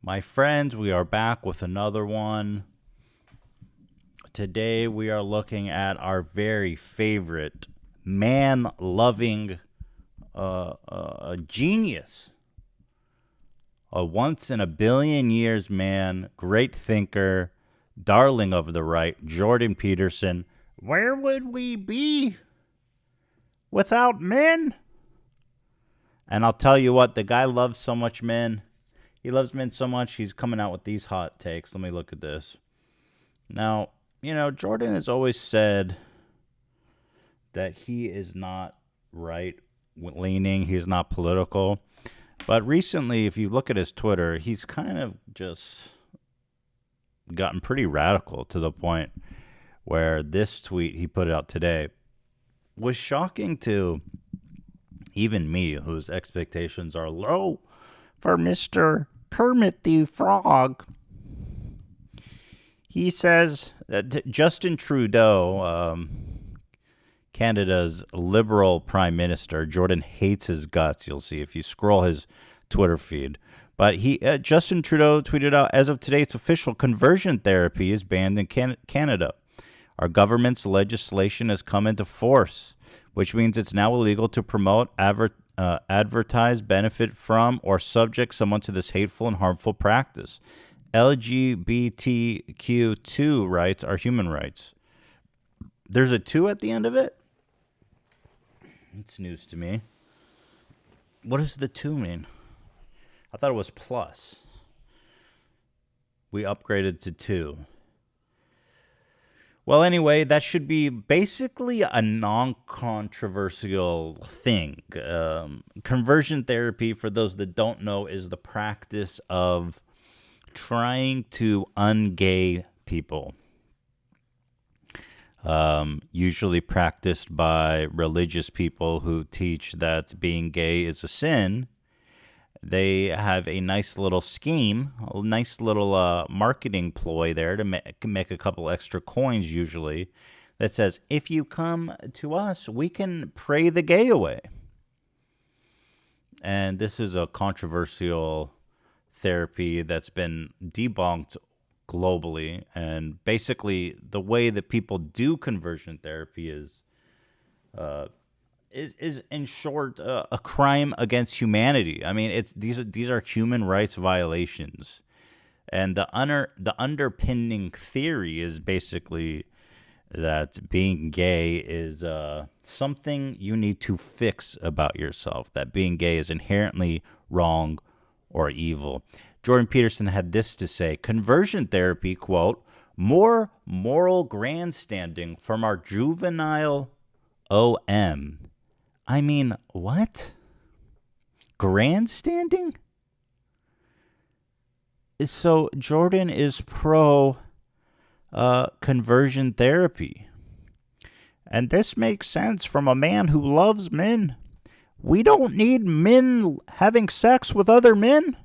My friends, we are back with another one. Today we are looking at our very favorite man-loving genius. A once-in-a-billion-years man, great thinker, darling of the right, Jordan Peterson. Where would we be without men? And I'll tell you what, the guy loves so much men. He loves men so much, he's coming out with these hot takes. Let me look at this. Now, Jordan has always said that he is not right-leaning. He is not political. But recently, if you look at his Twitter, he's kind of just gotten pretty radical to the point where this tweet he put out today was shocking to even me, whose expectations are low for Mr. Kermit the Frog. He says that Justin Trudeau, Canada's Liberal Prime Minister, Jordan hates his guts, you'll see if you scroll his Twitter feed. But Justin Trudeau tweeted out, as of today, it's official, conversion therapy is banned in Canada. Our government's legislation has come into force, which means it's now illegal to promote, advertise, benefit from, or subject someone to this hateful and harmful practice. LGBTQ2 rights are human rights. There's a 2 at the end of it? It's news to me. What does the 2 mean? I thought it was plus. We upgraded to 2. Well, anyway, that should be basically a non-controversial thing. Conversion therapy, for those that don't know, is the practice of trying to ungay people. Usually practiced by religious people who teach that being gay is a sin. They have a nice little scheme, a nice little marketing ploy there to make a couple extra coins usually that says, if you come to us, we can pray the gay away. And this is a controversial therapy that's been debunked globally. And basically the way that people do conversion therapy is in short a crime against humanity. I mean, these are human rights violations, and the underpinning theory is basically that being gay is something you need to fix about yourself. That being gay is inherently wrong or evil. Jordan Peterson had this to say: conversion therapy, quote, more moral grandstanding from our juvenile OM. I mean, what? Grandstanding? So Jordan is pro conversion therapy. And this makes sense from a man who loves men. We don't need men having sex with other men.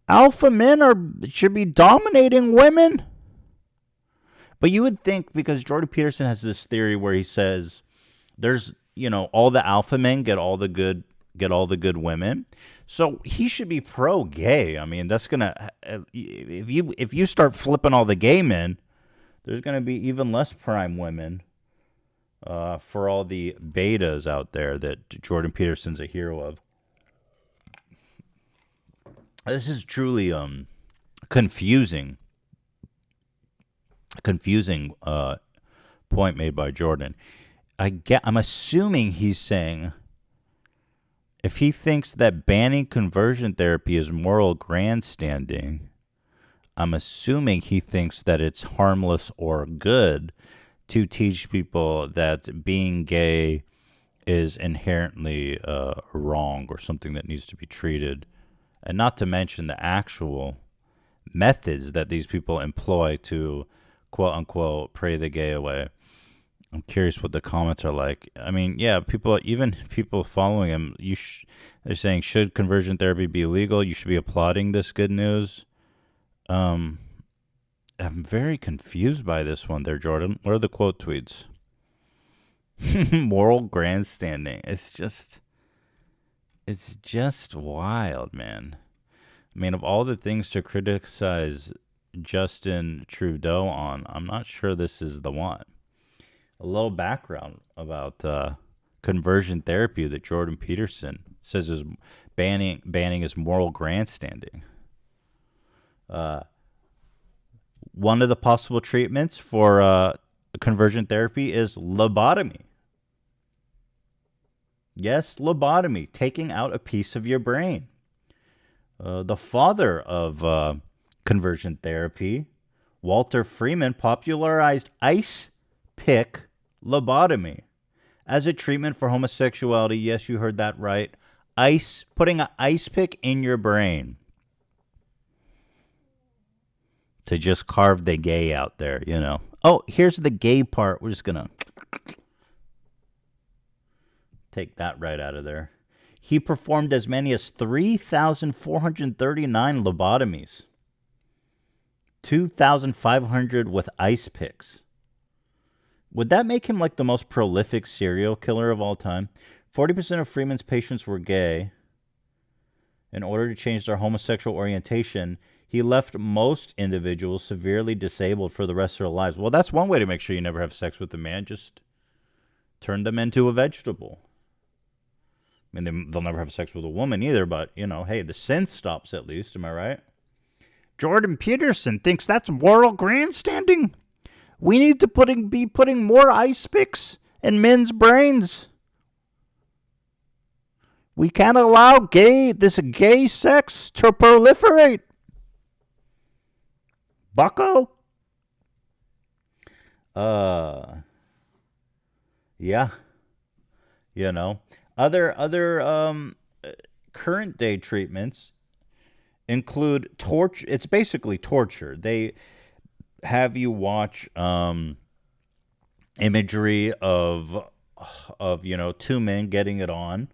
Alpha men should be dominating women. But you would think, because Jordan Peterson has this theory where he says there's, all the alpha men get all the good women. So he should be pro-gay. I mean, that's gonna, if you start flipping all the gay men, there's gonna be even less prime women for all the betas out there that Jordan Peterson's a hero of. This is truly confusing point made by Jordan. I'm assuming he's saying, if he thinks that banning conversion therapy is moral grandstanding, I'm assuming he thinks that it's harmless or good to teach people that being gay is inherently wrong or something that needs to be treated. And not to mention the actual methods that these people employ to, quote unquote, pray the gay away. I'm curious what the comments are like. I mean, yeah, even people following him, they're saying, should conversion therapy be illegal? You should be applauding this good news. I'm very confused by this one there, Jordan. What are the quote tweets? Moral grandstanding. It's just wild, man. I mean, of all the things to criticize Justin Trudeau on, I'm not sure this is the one. A little background about conversion therapy that Jordan Peterson says is banning is moral grandstanding. One of the possible treatments for conversion therapy is lobotomy. Yes, lobotomy, taking out a piece of your brain. The father of conversion therapy, Walter Freeman, popularized ice pick lobotomy as a treatment for homosexuality. Yes, you heard that right. Putting an ice pick in your brain to just carve the gay out there, you know. Oh, here's the gay part. We're just going to take that right out of there. He performed as many as 3,439 lobotomies, 2,500 with ice picks. Would that make him like the most prolific serial killer of all time? 40% of Freeman's patients were gay. In order to change their homosexual orientation, he left most individuals severely disabled for the rest of their lives. Well, that's one way to make sure you never have sex with a man. Just turn them into a vegetable. I mean, they'll never have sex with a woman either, but, you know, hey, the sin stops at least. Am I right? Jordan Peterson thinks that's moral grandstanding. We need to be putting more ice picks in men's brains. We can't allow this gay sex to proliferate. Bucko? Yeah. You know. Other current day treatments include torture. It's basically torture. They have you watch imagery of two men getting it on,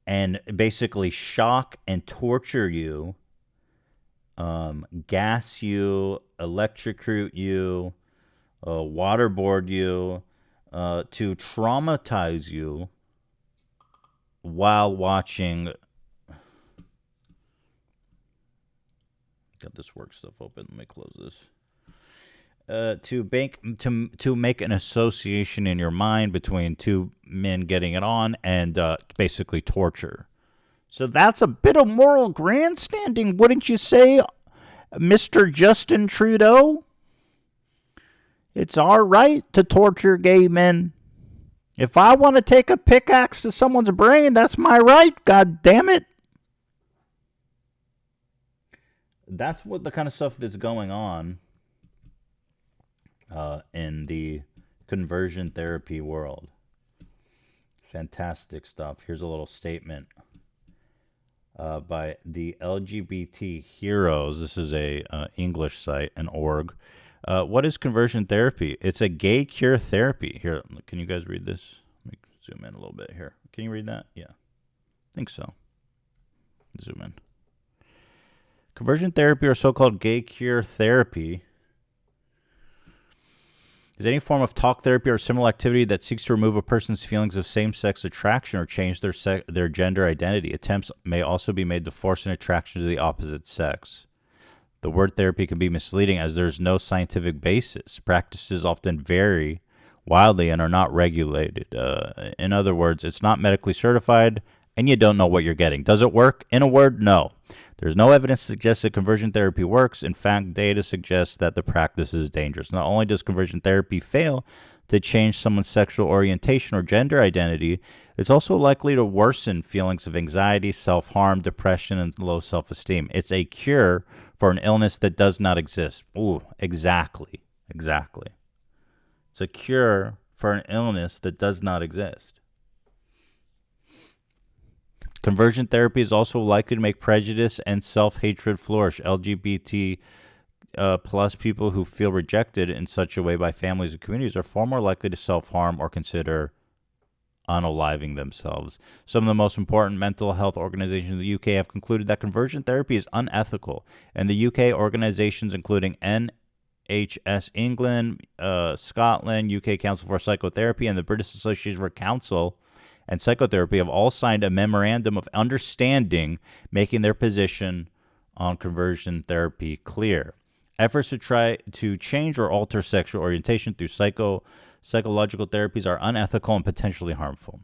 and basically shock and torture you, gas you, electrocute you, waterboard you, to traumatize you while watching. Got this work stuff open. Let me close this. To make an association in your mind between two men getting it on and basically torture. So that's a bit of moral grandstanding, wouldn't you say, Mr. Justin Trudeau? It's our right to torture gay men. If I want to take a pickaxe to someone's brain, that's my right, god damn it. That's what the kind of stuff that's going on in the conversion therapy world. Fantastic stuff. Here's a little statement by the LGBT Heroes. This is a English site, an org. What is conversion therapy? It's a gay cure therapy. Here, can you guys read this? Let me zoom in a little bit here. Can you read that? Yeah, I think so. Zoom in. Conversion therapy, or so-called gay cure therapy, is any form of talk therapy or similar activity that seeks to remove a person's feelings of same-sex attraction or change their gender identity. Attempts may also be made to force an attraction to the opposite sex. The word therapy can be misleading as there's no scientific basis. Practices often vary wildly and are not regulated. In other words, it's not medically certified and you don't know what you're getting. Does it work? In a word, no. There's no evidence to suggest that conversion therapy works. In fact, data suggests that the practice is dangerous. Not only does conversion therapy fail to change someone's sexual orientation or gender identity, it's also likely to worsen feelings of anxiety, self-harm, depression, and low self-esteem. It's a cure for an illness that does not exist. Ooh, exactly. It's a cure for an illness that does not exist. Conversion therapy is also likely to make prejudice and self-hatred flourish. LGBT plus people who feel rejected in such a way by families and communities are far more likely to self-harm or consider unaliving themselves. Some of the most important mental health organizations in the UK have concluded that conversion therapy is unethical. In the UK, organizations including NHS England, Scotland, UK Council for Psychotherapy, and the British Association for Counsel and Psychotherapy have all signed a memorandum of understanding, making their position on conversion therapy clear. Efforts to try to change or alter sexual orientation through psychological therapies are unethical and potentially harmful.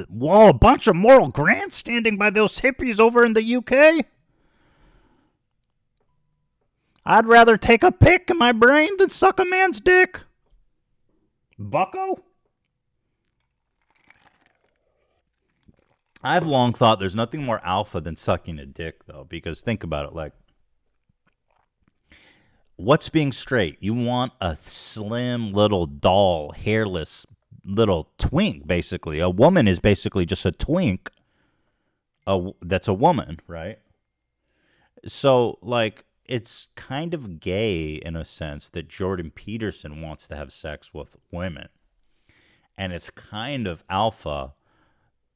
Whoa, a bunch of moral grandstanding by those hippies over in the UK. I'd rather take a pick in my brain than suck a man's dick. Bucko? I've long thought there's nothing more alpha than sucking a dick, though, because think about it, like, what's being straight? You want a slim little doll, hairless little twink, basically. A woman is basically just a twink. That's a woman, right? So, like, it's kind of gay in a sense that Jordan Peterson wants to have sex with women. And it's kind of alpha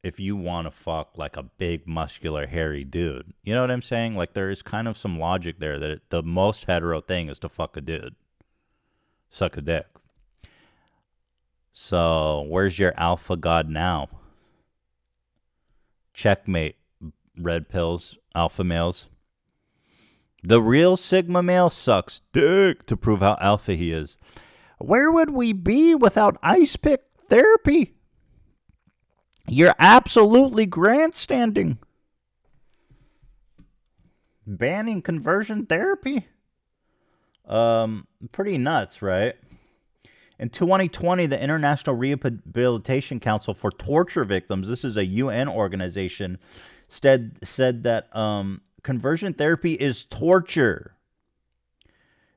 if you want to fuck like a big, muscular, hairy dude. You know what I'm saying? Like, there is kind of some logic there that the most hetero thing is to fuck a dude. Suck a dick. So, where's your alpha god now? Checkmate, red pills, alpha males. The real Sigma male sucks dick to prove how alpha he is. Where would we be without ice pick therapy? You're absolutely grandstanding. Banning conversion therapy? Pretty nuts, right? In 2020, the International Rehabilitation Council for Torture Victims, this is a UN organization, said that conversion therapy is torture.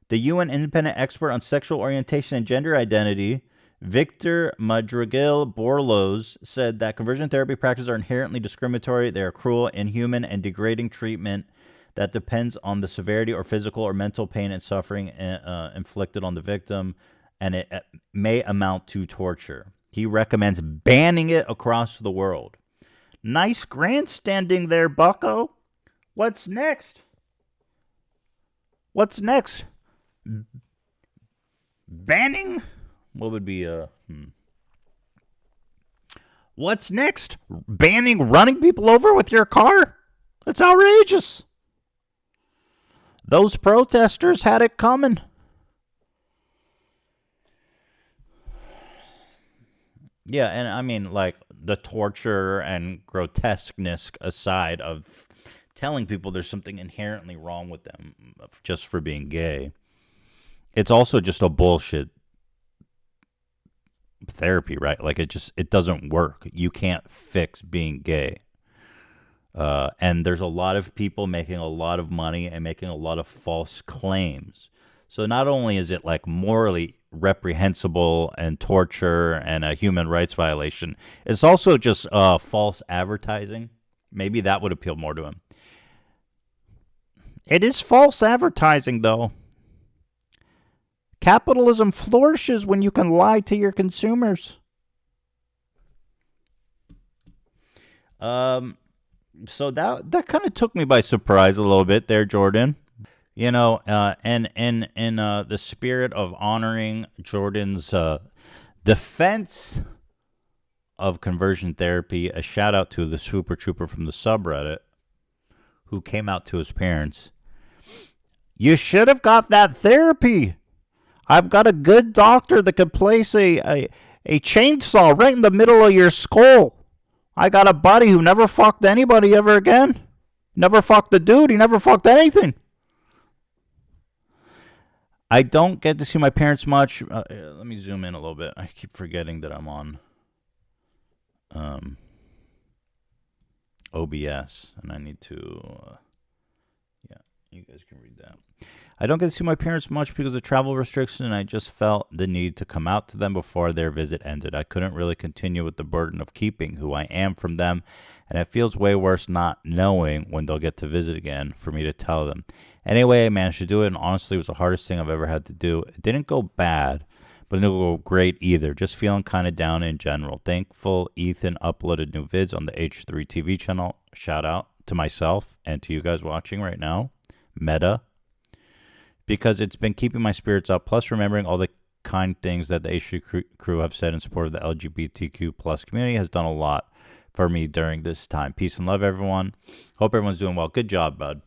The UN independent expert on sexual orientation and gender identity, Victor Madrigal-Borloz, said that conversion therapy practices are inherently discriminatory. They are cruel, inhuman, and degrading treatment that depends on the severity or physical or mental pain and suffering inflicted on the victim, and it may amount to torture. He recommends banning it across the world. Nice grandstanding there, bucko. What's next? What's next? Banning? What would be What's next? Banning running people over with your car? That's outrageous. Those protesters had it coming. Yeah, and I mean, like, the torture and grotesqueness aside of telling people there's something inherently wrong with them just for being gay, it's also just a bullshit therapy, right? Like, it doesn't work. You can't fix being gay. And there's a lot of people making a lot of money and making a lot of false claims. So not only is it like morally reprehensible and torture and a human rights violation, it's also just false advertising. Maybe that would appeal more to him. It is false advertising, though. Capitalism flourishes when you can lie to your consumers. So that kind of took me by surprise a little bit there, Jordan. You know, and in the spirit of honoring Jordan's defense of conversion therapy, a shout out to the Super Trooper from the subreddit who came out to his parents. You should have got that therapy. I've got a good doctor that could place a chainsaw right in the middle of your skull. I got a buddy who never fucked anybody ever again. Never fucked a dude. He never fucked anything. I don't get to see my parents much. Let me zoom in a little bit. I keep forgetting that I'm on OBS, and I need to... yeah, you guys can read that. I don't get to see my parents much because of travel restrictions, and I just felt the need to come out to them before their visit ended. I couldn't really continue with the burden of keeping who I am from them, and it feels way worse not knowing when they'll get to visit again for me to tell them. Anyway, I managed to do it, and honestly, it was the hardest thing I've ever had to do. It didn't go bad, but it didn't go great either. Just feeling kind of down in general. Thankful Ethan uploaded new vids on the H3 TV channel. Shout out to myself and to you guys watching right now. Meta. Because it's been keeping my spirits up, plus remembering all the kind things that the H3 crew have said in support of the LGBTQ plus community has done a lot. for me during this time. Peace and love, everyone. Hope everyone's doing well. Good job, bud.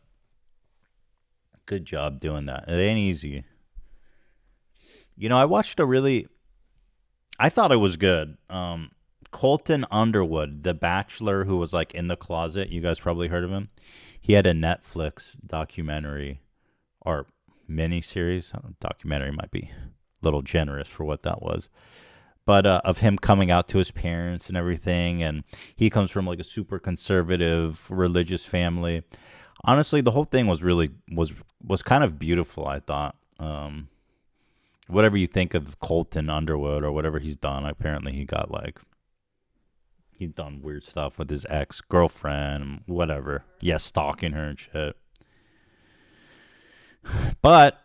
Good job doing that. It ain't easy. I watched I thought it was good. Colton Underwood, the bachelor who was like in the closet. You guys probably heard of him. He had a Netflix documentary or miniseries. Documentary might be a little generous for what that was. But of him coming out to his parents and everything. And he comes from like a super conservative religious family. Honestly, the whole thing was really was kind of beautiful, I thought. Whatever you think of Colton Underwood or whatever he's done, apparently he's done weird stuff with his ex-girlfriend, whatever. Yeah, stalking her and shit. But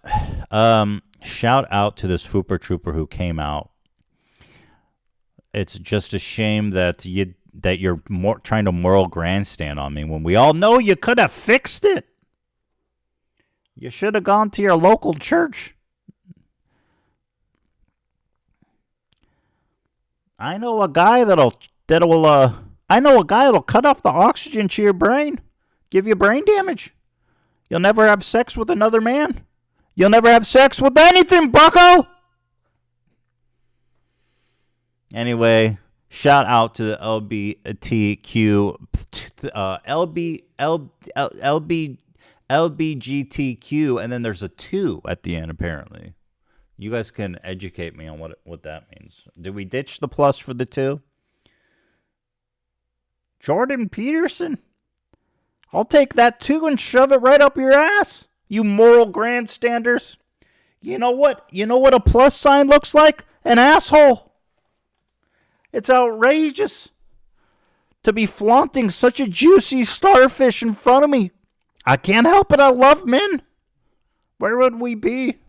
shout out to this Fooper Trooper who came out. It's just a shame that you're trying to moral grandstand on me when we all know you could have fixed it. You should have gone to your local church. I know a guy that'll cut off the oxygen to your brain, give you brain damage. You'll never have sex with another man. You'll never have sex with anything, bucko. Anyway, shout out to the LBGTQ, and then there's a 2 at the end, apparently. You guys can educate me on what that means. Did we ditch the plus for the 2? Jordan Peterson? I'll take that 2 and shove it right up your ass, you moral grandstanders. You know what? You know what a plus sign looks like? An asshole. It's outrageous to be flaunting such a juicy starfish in front of me. I can't help it. I love men. Where would we be?